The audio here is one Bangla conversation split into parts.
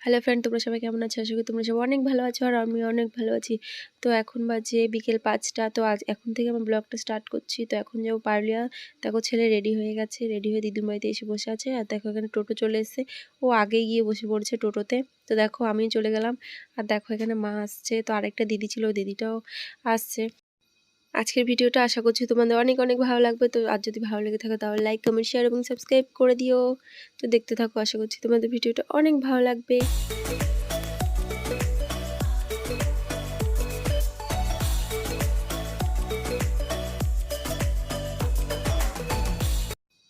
হ্যালো ফ্রেন্ড, তোমরা সবাই কেমন আছো? আশা করি তোমরা সবাই অনেক ভালো আছো আর আমি অনেক ভালো আছি। তো এখন বাজে বিকেল ৫টা। তো আজ এখন থেকে আমার ব্লগটা স্টার্ট করছি। তো এখন যাবো পারুলিয়া। দেখো ছেলে রেডি হয়ে গেছে, রেডি হয়ে দিদির বাড়িতে এসে বসে আছে। আর দেখো এখানে টোটো চলে এসেছে, ও আগেই গিয়ে বসে পড়েছে টোটোতে। তো দেখো আমি চলে গেলাম। আর দেখো এখানে মা আসছে, তো আরেকটা দিদি ছিল, ওই দিদিটাও আসছে। আজকের ভিডিওটা আশা করছি তোমাদের অনেক অনেক ভালো লাগবে। তো আর যদি ভালো লেগে থাকে তাহলে লাইক, কমেন্ট, শেয়ার এবং সাবস্ক্রাইব করে দিও। তো দেখতে থাকো, আশা করছি তোমাদের ভিডিওটা অনেক ভালো লাগবে।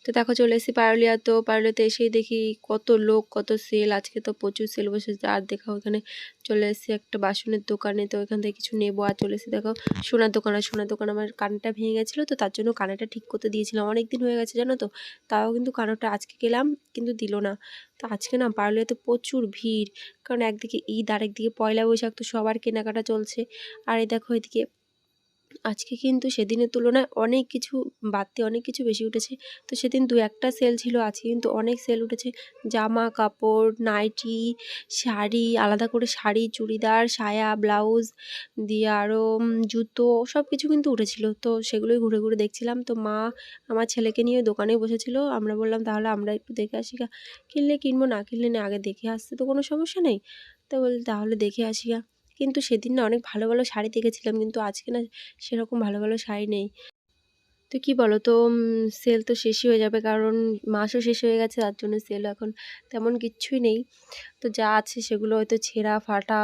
তো দেখো চলে এসেছি পারুলিয়া। তো পারুলিয়াতে এসেই দেখি কত লোক, কত সেল। আজকে তো প্রচুর সেল বসেছে। আর দেখো ওখানে চলে এসেছি একটা বাসনের দোকানে। তো এখান থেকে কিছু নেবো। আর চলে এসেছি দেখো সোনার দোকান। আর সোনার দোকান আমার কানটা ভেঙে গেছিলো, তো তার জন্য কানেরটা ঠিক করতে দিয়েছিলাম। অনেক দিন হয়ে গেছে জানো তো, তাও কিন্তু কানেরটা আজকে গেলাম কিন্তু দিল না। তো আজকে না পারুলিয়াতে প্রচুর ভিড়, কারণ একদিকে ঈদ আর একদিকে পয়লা বৈশাখ, তো সবার কেনাকাটা চলছে। আর এই দেখো এদিকে আজকে কিন্তু সেদিনের তুলনায় অনেক কিছু বাড়তি, অনেক কিছু বেশি উঠেছে। তো সেদিন দু একটা সেল ছিল, আজকে কিন্তু অনেক সেল উঠেছে। জামা কাপড়, নাইটি, শাড়ি, আলাদা করে শাড়ি, চুড়িদার, সায়া, ব্লাউজ দিয়ে আরও জুতো, সব কিছু কিন্তু উঠেছিল। তো সেগুলোই ঘুরে ঘুরে দেখছিলাম। তো মা আমার ছেলেকে নিয়ে দোকানে বসেছিল। আমরা বললাম তাহলে আমরা একটু দেখে আসি গা, কিনলে কিনবো, না কিনলে না, আগে দেখে আসতে তো কোনো সমস্যা নেই। তো বলি তাহলে দেখে আসি গা। কিন্তু সেদিন না অনেক ভালো ভালো শাড়ি দেখেছিলাম, কিন্তু আজকে না সেরকম ভালো ভালো শাড়ি নেই। তো কি বলো তো, সেল তো শেষই হয়ে যাবে, কারণ মাসও শেষ হয়ে গেছে, তার জন্য সেল এখন তেমন কিচ্ছুই নেই। তো যা আছে সেগুলো হয়তো ছেঁড়া ফাটা,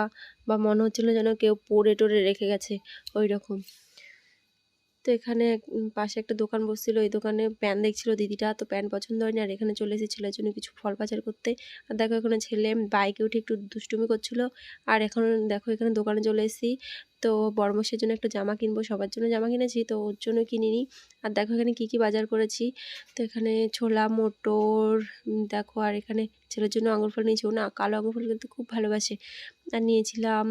বা মনে হচ্ছিলো যেন কেউ পরে টোরে রেখে গেছে ওই রকম। তো এখানে পাশে একটা দোকান বসছিল, এই দোকানে প্যান দেখছিল দিদিটা, তো প্যান পছন্দ হয়নি। আর এখানে চলে এসেছে ছেলের জন্য কিছু ফল বাজার করতে। আর দেখো এখানে ছেলে বাইকে উঠে একটু দুষ্টুমি করছিল। আর এখন দেখো এখানে দোকানে চলে এসেছি। তো বড়মাসের জন্য একটা জামা কিনবো, সবার জন্য জামা কিনেছি, তো ওর জন্য কিনিনি। আর দেখো এখানে কি কি বাজার করেছি। তো এখানে ছোলা মটর, দেখো আর এখানে ছেলের জন্য আঙুর ফল নিয়েছি, ও না কালো আঙুর ফল কিন্তু খুব ভালোবাসে। আর নিয়েছিলাম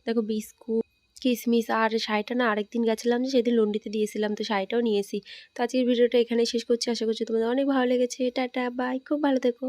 দেখো বিস্কুট, কিশমিশ। আর শাড়িটা না আরেকদিন গেছিলাম যে সেদিন লন্ডিতে দিয়েছিলাম, তো শাড়িটাও নিয়েছি। তো আজকের ভিডিওটা এখানেই শেষ করছি। আশা করছি তোমাদের অনেক ভালো লেগেছে। টাটা বাই, খুব ভালো থেকো।